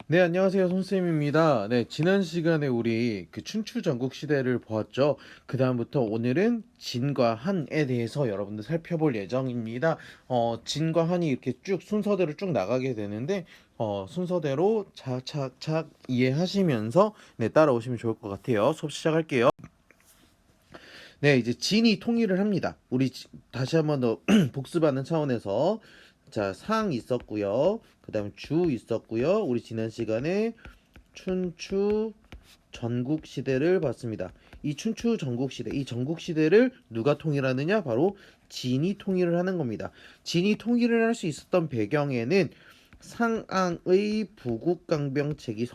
네, 안녕하세요. 손쌤입니다. 네, 지난 시간에 우리 그 춘추 전국 시대를 보았죠. 그다음부터 오늘은 진과 한에 대해서 여러분들 살펴볼 예정입니다. 진과 한이 이렇게 쭉 순서대로 쭉 나가게 되는데, 순서대로 차차착 이해하시면서 네, 따라오시면 좋을 것 같아요. 수업 시작할게요. 네, 이제 진이 통일을 합니다. 다시 한번 더 복습하는 차원에서 자, 상 있었고요. 그다음에 주 있었고요. 우리 지난 시간에 춘추 전국 시대를 봤습니다. 이 춘추 전국 시대, 이 전국 시대를 누가 통일하느냐? 바로 진이 통일을 하는 겁니다. 진이 통일을 할 수 있었던 배경에는 상앙의 부국강병책이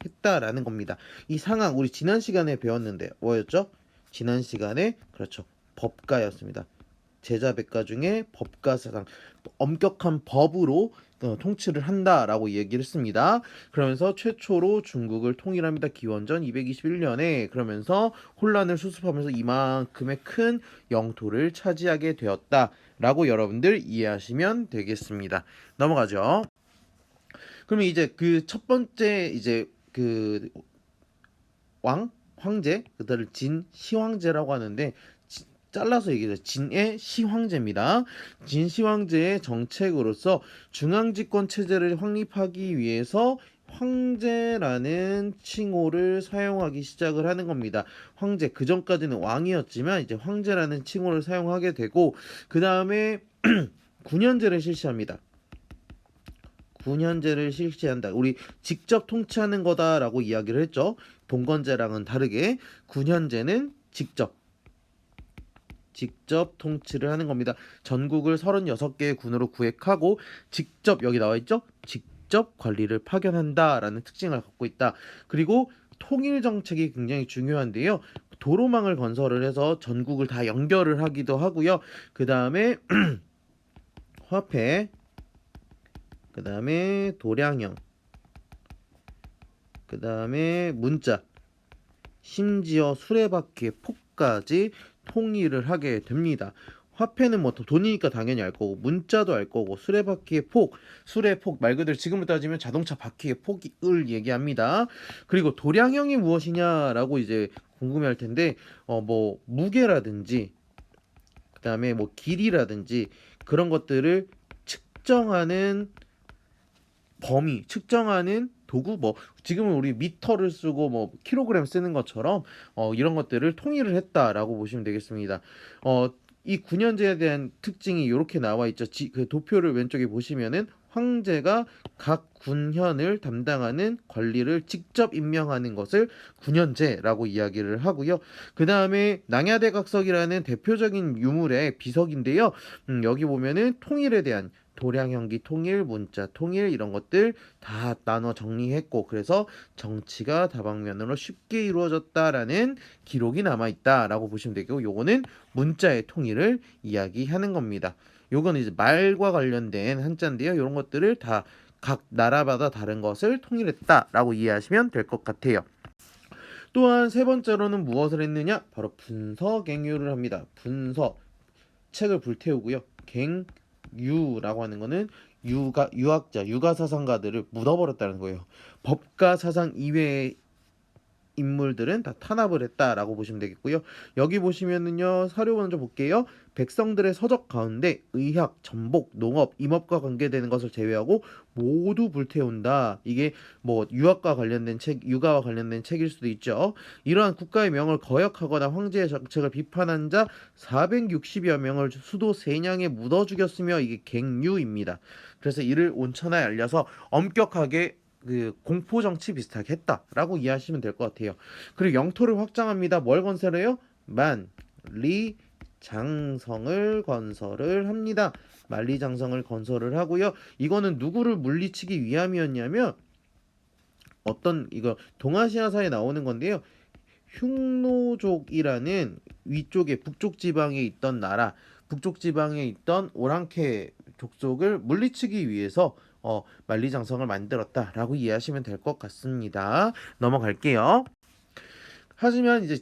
했다라는 겁니다. 이 상앙 우리 지난 시간에 배웠는데 뭐였죠? 지난 시간에 그렇죠. 법가였습니다. 제자백가 중에 법가사상 엄격한 법으로 통치를 한다라고 얘기를 했습니다. 그러면서 최초로 중국을 통일합니다. 기원전 221년에 그러면서 혼란을 수습하면서 이만큼의 큰 영토를 차지하게 되었다라고 여러분들 이해하시면 되겠습니다. 넘어가죠. 그러면 이제 그 첫 번째 이제 그 황제 그들을 진 시황제라고 하는데 잘라서 얘기해서 진의 시황제입니다. 진 시황제의 정책으로서 중앙집권 체제를 확립하기 위해서 황제라는 칭호를 사용하기 시작을 하는 겁니다. 황제 그 전까지는 왕이었지만 이제 황제라는 칭호를 사용하게 되고 그 다음에 9년제를 실시합니다. 9년제를 실시한다. 우리 직접 통치하는 거다라고 이야기를 했죠. 봉건제랑은 다르게 9년제는 직접 통치를 하는 겁니다. 전국을 36개의 군으로 구획하고 직접 여기 나와 있죠? 직접 관리를 파견한다라는 특징을 갖고 있다. 그리고 통일 정책이 굉장히 중요한데요. 도로망을 건설을 해서 전국을 다 연결을 하기도 하고요. 그다음에 화폐, 그다음에 도량형, 그다음에 문자, 심지어 수레바퀴의 폭까지 통일을 하게 됩니다. 화폐는 뭐 돈이니까 당연히 알 거고 문자도 알 거고 수레바퀴의 폭, 수레폭 말 그대로 지금으로 따지면 자동차 바퀴의 폭을 얘기합니다. 그리고 도량형이 무엇이냐라고 이제 궁금해할 텐데 뭐 무게라든지 그다음에 뭐 길이라든지 그런 것들을 측정하는 측정하는 도구 뭐 지금은 우리 미터를 쓰고 뭐 킬로그램 쓰는 것처럼 이런 것들을 통일을 했다라고 보시면 되겠습니다. 이 9년제에 대한 특징이 이렇게 나와 있죠. 그 도표를 왼쪽에 보시면은 황제가 각 군현을 담당하는 관리를 직접 임명하는 것을 9년제라고 이야기를 하고요. 그 다음에 낭야대각석이라는 대표적인 유물의 비석인데요. 여기 보면은 통일에 대한 도량형기 통일, 문자 통일 이런 것들 다 나눠 정리했고 그래서 정치가 다방면으로 쉽게 이루어졌다라는 기록이 남아 있다라고 보시면 되고 요거는 문자의 통일을 이야기하는 겁니다. 요거는 이제 말과 관련된 한자인데요. 이런 것들을 다 각 나라마다 다른 것을 통일했다라고 이해하시면 될 것 같아요. 또한 세 번째로는 무엇을 했느냐? 바로 분서갱유를 합니다. 분서 책을 불태우고요. 갱유라고 하는 거는 유학자, 유가사상가들을 묻어버렸다는 거예요. 법가 사상 이외의 인물들은 다 탄압을 했다라고 보시면 되겠고요. 여기 보시면은요 사료 먼저 볼게요. 백성들의 서적 가운데 의학, 전복, 농업, 임업과 관계되는 것을 제외하고 모두 불태운다. 이게 뭐 유학과 관련된 책, 육아와 관련된 책일 수도 있죠. 이러한 국가의 명을 거역하거나 황제의 정책을 비판한 자 460여 명을 수도 세냥에 묻어 죽였으며 이게 갱유입니다. 그래서 이를 온천하에 알려서 엄격하게 그 공포 정치 비슷하게 했다라고 이해하시면 될 것 같아요. 그리고 영토를 확장합니다. 뭘 건설해요? 만리장성을 건설을 합니다. 만리장성을 건설을 하고요. 이거는 누구를 물리치기 위함이었냐면 이거 동아시아사에 나오는 건데요. 흉노족이라는 위쪽에 북쪽 지방에 있던 북쪽 지방에 있던 오랑캐 족속을 물리치기 위해서 만리장성을 만들었다라고 이해하시면 될 것 같습니다. 넘어갈게요. 하지만 이제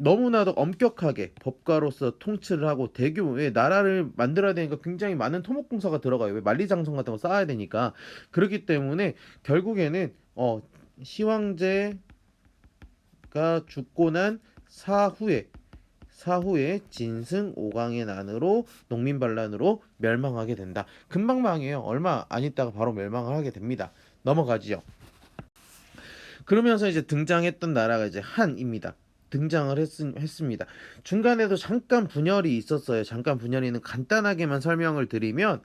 너무나도 엄격하게 법가로서 통치를 하고 대규모의 나라를 만들어야 되니까 굉장히 많은 토목공사가 들어가요. 왜 만리장성 같은 거 쌓아야 되니까. 그렇기 때문에 결국에는 시황제가 죽고 난 사후에 진승 오강의 난으로 농민 반란으로 멸망하게 된다. 금방 망해요. 얼마 안 있다가 바로 멸망을 하게 됩니다. 넘어가지요. 그러면서 이제 등장했던 나라가 이제 한입니다. 등장을 했습니다. 중간에도 잠깐 분열이 있었어요. 잠깐 분열이는 간단하게만 설명을 드리면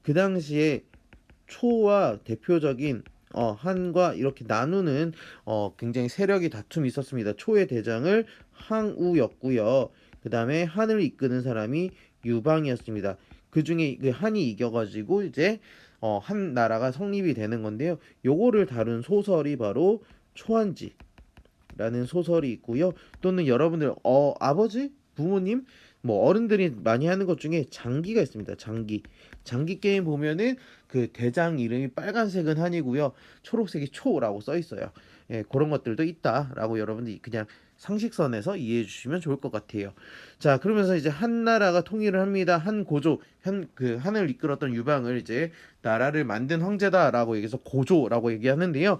그 당시에 초와 대표적인 한과 이렇게 나누는 굉장히 세력이 다툼이 있었습니다. 초의 대장을 항우였고요. 그 다음에 한을 이끄는 사람이 유방이었습니다. 그 중에 그 한이 이겨가지고 이제 한 나라가 성립이 되는 건데요. 요거를 다룬 소설이 바로 초한지라는 소설이 있고요. 또는 여러분들 아버지, 부모님, 뭐 어른들이 많이 하는 것 중에 장기가 있습니다. 장기 게임 보면은 그 대장 이름이 빨간색은 한이고요. 초록색이 초라고 써 있어요. 예, 그런 것들도 있다라고 여러분들이 그냥 상식선에서 이해해 주시면 좋을 것 같아요. 자, 그러면서 이제 한 나라가 통일을 합니다. 한 고조, 그 한을 이끌었던 유방을 이제 나라를 만든 황제다라고 얘기해서 고조라고 얘기하는데요.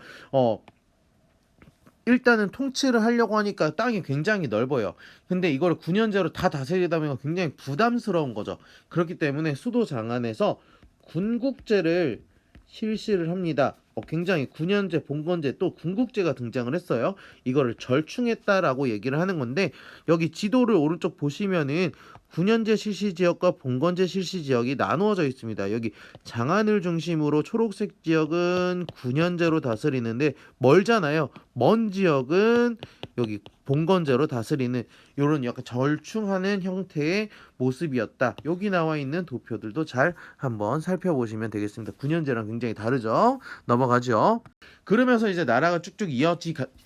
일단은 통치를 하려고 하니까 땅이 굉장히 넓어요. 근데 이걸 9년제로 다 다스리다 보니까 굉장히 부담스러운 거죠. 그렇기 때문에 수도 장안에서 군국제를 실시를 합니다. 굉장히 9년제, 봉건제 또 군국제가 등장을 했어요. 이거를 절충했다라고 얘기를 하는 건데 여기 지도를 오른쪽 보시면은 9년제 실시 지역과 봉건제 실시 지역이 나누어져 있습니다. 여기 장안을 중심으로 초록색 지역은 9년제로 다스리는데 멀잖아요. 먼 지역은 여기 봉건제로 다스리는 이런 약간 절충하는 형태의 모습이었다. 여기 나와 있는 도표들도 잘 한번 살펴보시면 되겠습니다. 9년제랑 굉장히 다르죠. 넘어가죠. 그러면서 이제 나라가 쭉쭉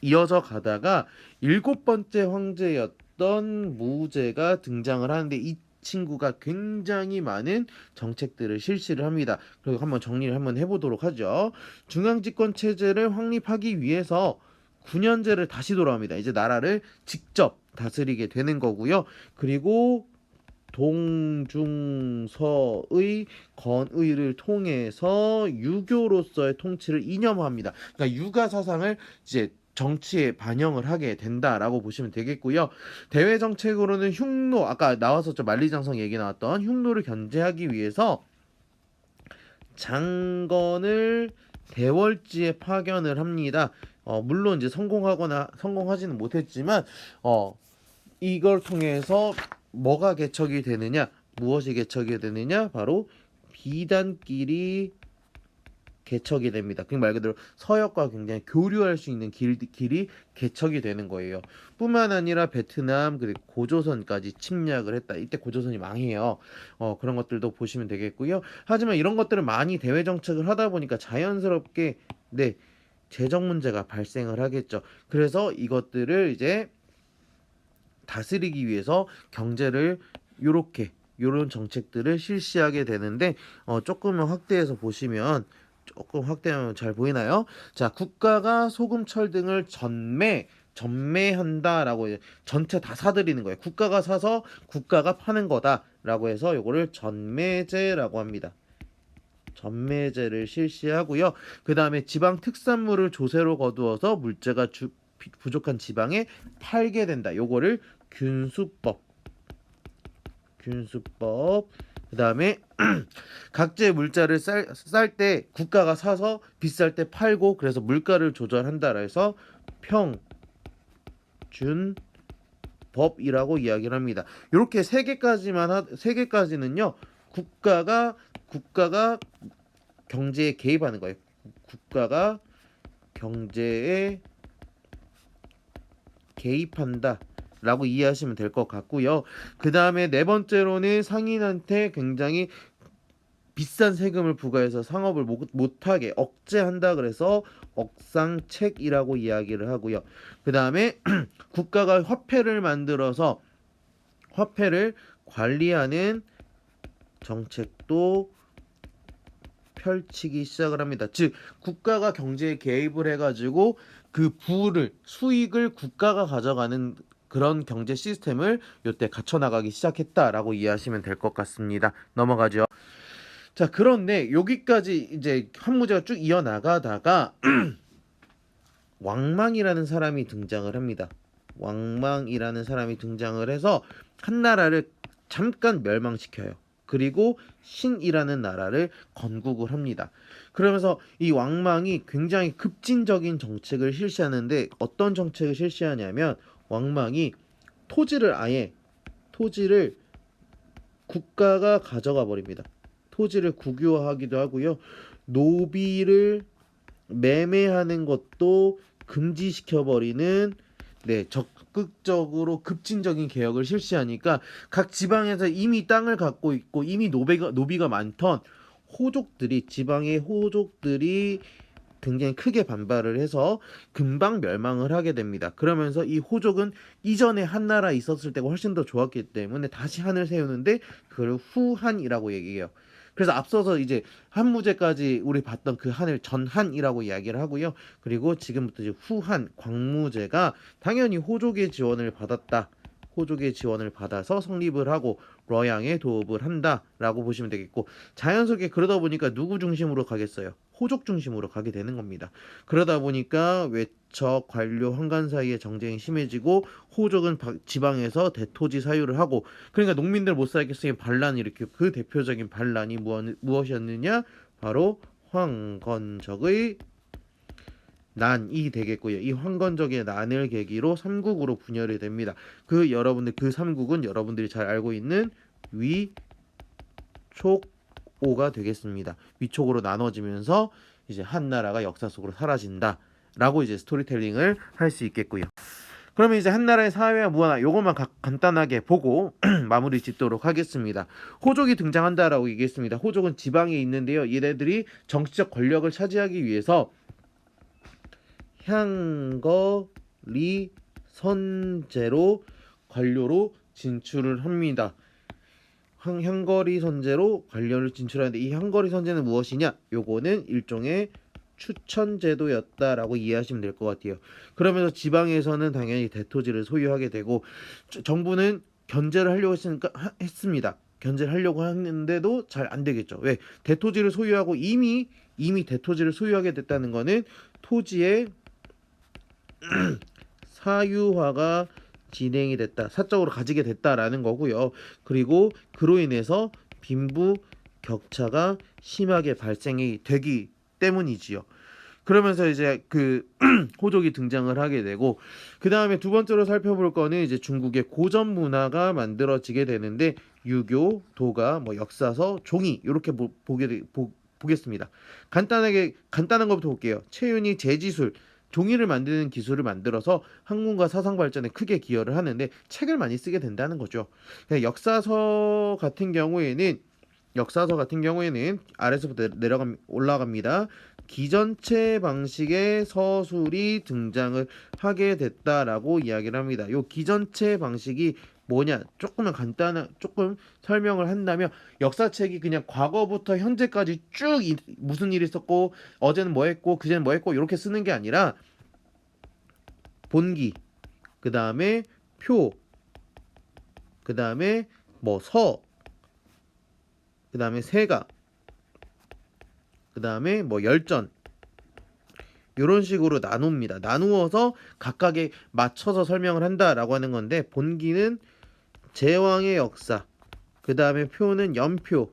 이어져 가다가 일곱 번째 황제였던 무제가 등장을 하는데 이 친구가 굉장히 많은 정책들을 실시를 합니다. 그리고 한번 정리를 한번 해보도록 하죠. 중앙집권 체제를 확립하기 위해서 9년제를 다시 돌아옵니다. 이제 나라를 직접 다스리게 되는 거고요. 그리고 동중서의 건의를 통해서 유교로서의 통치를 이념화합니다. 그러니까 유가 사상을 이제 정치에 반영을 하게 된다라고 보시면 되겠고요. 대외 정책으로는 흉노, 아까 나왔었죠. 만리장성 얘기 나왔던 흉노를 견제하기 위해서 장건을 대월지에 파견을 합니다. 물론 이제 성공하지는 못했지만 이걸 통해서 뭐가 개척이 되느냐? 무엇이 개척이 되느냐? 바로 비단길이 개척이 됩니다. 그 말 그대로 서역과 굉장히 교류할 수 있는 길이 개척이 되는 거예요. 뿐만 아니라 베트남 그리고 고조선까지 침략을 했다. 이때 고조선이 망해요. 그런 것들도 보시면 되겠고요. 하지만 이런 것들을 많이 대외 정책을 하다 보니까 자연스럽게 재정 문제가 발생을 하겠죠. 그래서 이것들을 이제 다스리기 위해서 경제를 요런 정책들을 실시하게 되는데 조금은 확대해서 보시면 조금 확대하면 잘 보이나요? 자, 국가가 소금, 철 등을 전매한다라고 전체 다 사들이는 거예요. 국가가 사서 국가가 파는 거다라고 해서 요거를 전매제라고 합니다. 전매제를 실시하고요. 그 다음에 지방 특산물을 조세로 거두어서 물자가 부족한 지방에 팔게 된다. 요거를 균수법. 그 다음에 각지의 물자를 쌀 때 국가가 사서 비쌀 때 팔고 그래서 물가를 조절한다라 해서 평준법이라고 이야기를 합니다. 이렇게 세 개까지는요. 국가가 경제에 개입하는 거예요. 국가가 경제에 개입한다. 라고 이해하시면 될 것 같고요. 그 다음에 네 번째로는 상인한테 굉장히 비싼 세금을 부과해서 상업을 못하게 억제한다. 그래서 억상책이라고 이야기를 하고요. 그 다음에 국가가 화폐를 만들어서 화폐를 관리하는 정책도 펼치기 시작을 합니다. 즉 국가가 경제에 개입을 해가지고 그 수익을 국가가 가져가는 그런 경제 시스템을 요때 갖춰 나가기 시작했다라고 이해하시면 될 것 같습니다. 넘어가죠. 자, 그런데 여기까지 이제 한무제가 쭉 이어나가다가 왕망이라는 사람이 등장을 합니다. 왕망이라는 사람이 등장을 해서 한나라를 잠깐 멸망시켜요. 그리고 신이라는 나라를 건국을 합니다. 그러면서 이 왕망이 굉장히 급진적인 정책을 실시하는데 어떤 정책을 실시하냐면 왕망이 토지를 국가가 가져가 버립니다. 토지를 국유화하기도 하고요. 노비를 매매하는 것도 금지시켜 버리는 적극적으로 급진적인 개혁을 실시하니까 각 지방에서 이미 땅을 갖고 있고 이미 노비가 많던 지방의 호족들이 굉장히 크게 반발을 해서 금방 멸망을 하게 됩니다. 그러면서 이 호족은 이전에 한나라에 있었을 때가 훨씬 더 좋았기 때문에 다시 한을 세우는데 그걸 후한이라고 얘기해요. 그래서 앞서서 이제 한무제까지 우리 봤던 그 한을 전한이라고 이야기를 하고요. 그리고 지금부터 이제 후한 광무제가 당연히 호족의 지원을 받아서 성립을 하고 러양에 도읍을 한다라고 보시면 되겠고, 자연스럽게 그러다 보니까 누구 중심으로 가겠어요? 호족 중심으로 가게 되는 겁니다. 그러다 보니까 외척, 관료, 황관 사이의 정쟁이 심해지고 호족은 지방에서 대토지 사유를 하고, 그러니까 농민들 못 살겠으니 반란이 일으키고, 그 대표적인 반란이 무엇이었느냐? 바로 황건적의 난이 되겠고요. 이 황건적의 난을 계기로 삼국으로 분열이 됩니다. 그 삼국은 여러분들이 잘 알고 있는 위촉오가 되겠습니다. 위촉으로 나눠지면서 이제 한나라가 역사 속으로 사라진다라고 이제 스토리텔링을 할 수 있겠고요. 그러면 이제 한나라의 사회와 문화 요것만 간단하게 보고 마무리 짓도록 하겠습니다. 호족이 등장한다라고 얘기했습니다. 호족은 지방에 있는데요. 얘네들이 정치적 권력을 차지하기 위해서 향거리 선제로 관료로 진출을 합니다. 향거리 선제로 관료를 진출하는데 이 향거리 선제는 무엇이냐? 요거는 일종의 추천 제도였다라고 이해하시면 될 것 같아요. 그러면서 지방에서는 당연히 대토지를 소유하게 되고, 정부는 견제를 하려고 했습니다. 견제를 하려고 했는데도 잘 안 되겠죠. 왜? 대토지를 소유하고 이미 대토지를 소유하게 됐다는 거는 토지의 사유화가 진행이 됐다, 사적으로 가지게 됐다라는 거고요. 그리고 그로 인해서 빈부 격차가 심하게 발생이 되기 때문이지요. 그러면서 이제 그 호족이 등장을 하게 되고, 그 다음에 두 번째로 살펴볼 거는 이제 중국의 고전 문화가 만들어지게 되는데, 유교, 도가, 역사서, 종이 이렇게 보겠습니다. 간단한 것부터 볼게요. 채윤이 제지술, 종이를 만드는 기술을 만들어서 학문과 사상 발전에 크게 기여를 하는데 책을 많이 쓰게 된다는 거죠. 역사서 같은 경우에는 아래서부터 올라갑니다. 기전체 방식의 서술이 등장을 하게 됐다라고 이야기를 합니다. 요 기전체 방식이 뭐냐? 조금 설명을 한다면, 역사책이 그냥 과거부터 현재까지 쭉 무슨 일이 있었고 어제는 뭐 했고 그제는 뭐 했고 이렇게 쓰는 게 아니라 본기, 그 다음에 표, 그 다음에 서, 그 다음에 세가, 그 다음에 열전, 이런 식으로 나누어서 각각에 맞춰서 설명을 한다라고 하는 건데, 본기는 제왕의 역사, 그 다음에 표는 연표,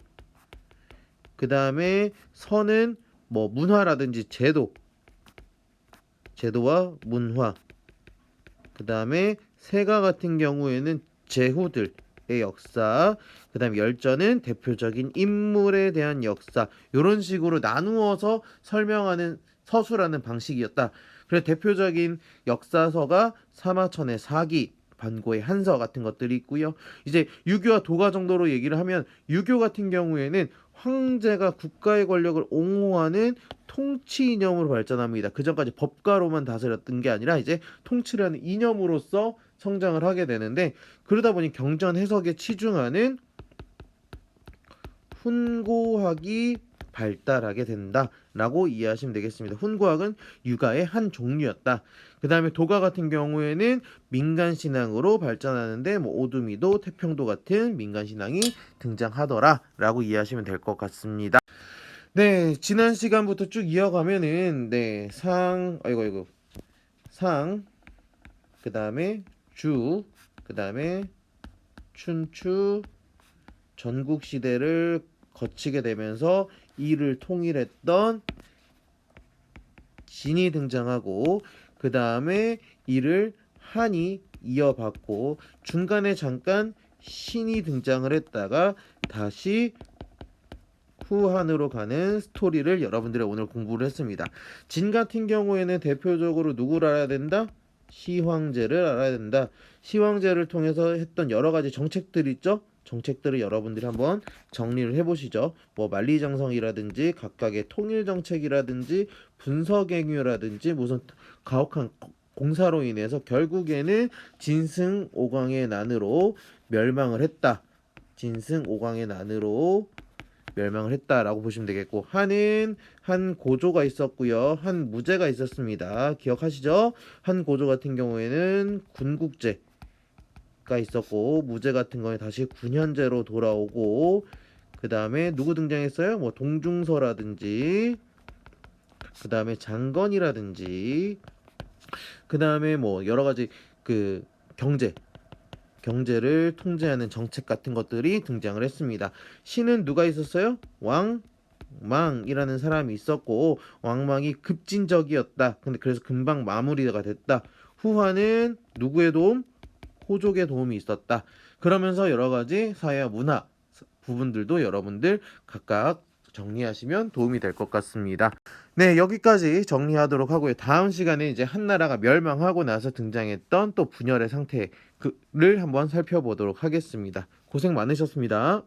그 다음에 서는 문화라든지 제도와 문화, 그 다음에 세가 같은 경우에는 제후들의 역사, 그 다음에 열전은 대표적인 인물에 대한 역사, 이런 식으로 나누어서 설명하는 서술하는 방식이었다. 그래서 대표적인 역사서가 사마천의 사기, 반고의 한서 같은 것들이 있고요. 이제 유교와 도가 정도로 얘기를 하면, 유교 같은 경우에는 황제가 국가의 권력을 옹호하는 통치 이념으로 발전합니다. 그 전까지 법가로만 다스렸던 게 아니라 이제 통치를 하는 이념으로서 성장을 하게 되는데, 그러다 보니 경전 해석에 치중하는 훈고학이 발달하게 된다라고 이해하시면 되겠습니다. 훈구학은 유가의 한 종류였다. 그 다음에 도가 같은 경우에는 민간 신앙으로 발전하는데 뭐 오두미도, 태평도 같은 민간 신앙이 등장하더라라고 이해하시면 될 것 같습니다. 네, 지난 시간부터 쭉 이어가면은 상, 그 다음에 주, 그 다음에 춘추, 전국 시대를 거치게 되면서 이를 통일했던 진이 등장하고 그 다음에 이를 한이 이어받고 중간에 잠깐 신이 등장을 했다가 다시 후한으로 가는 스토리를 여러분들이 오늘 공부를 했습니다. 진 같은 경우에는 대표적으로 누구를 알아야 된다? 시황제를 알아야 된다. 시황제를 통해서 했던 여러 가지 정책들 있죠? 정책들을 여러분들이 한번 정리를 해보시죠. 뭐 만리장성이라든지 각각의 통일 정책이라든지 분서갱유라든지 무슨 가혹한 공사로 인해서 결국에는 진승오광의 난으로 멸망을 했다. 진승오광의 난으로 멸망을 했다라고 보시면 되겠고 한은 한 고조가 있었고요. 한 무제가 있었습니다. 기억하시죠? 한 고조 같은 경우에는 군국제가 있었고 무제 같은 경우에 다시 군현제로 돌아오고 그 다음에 누구 등장했어요? 뭐 동중서라든지 그 다음에 장건이라든지 그 다음에 뭐 여러 가지 그 경제를 통제하는 정책 같은 것들이 등장을 했습니다. 신은 누가 있었어요? 왕망이라는 사람이 있었고 왕망이 급진적이었다. 근데 그래서 금방 마무리가 됐다. 후한은 누구의 도움? 호족의 도움이 있었다. 그러면서 여러 가지 사회와 문화 부분들도 여러분들 각각 정리하시면 도움이 될 것 같습니다. 네, 여기까지 정리하도록 하고요. 다음 시간에 이제 한나라가 멸망하고 나서 등장했던 또 분열의 상태를 한번 살펴보도록 하겠습니다. 고생 많으셨습니다.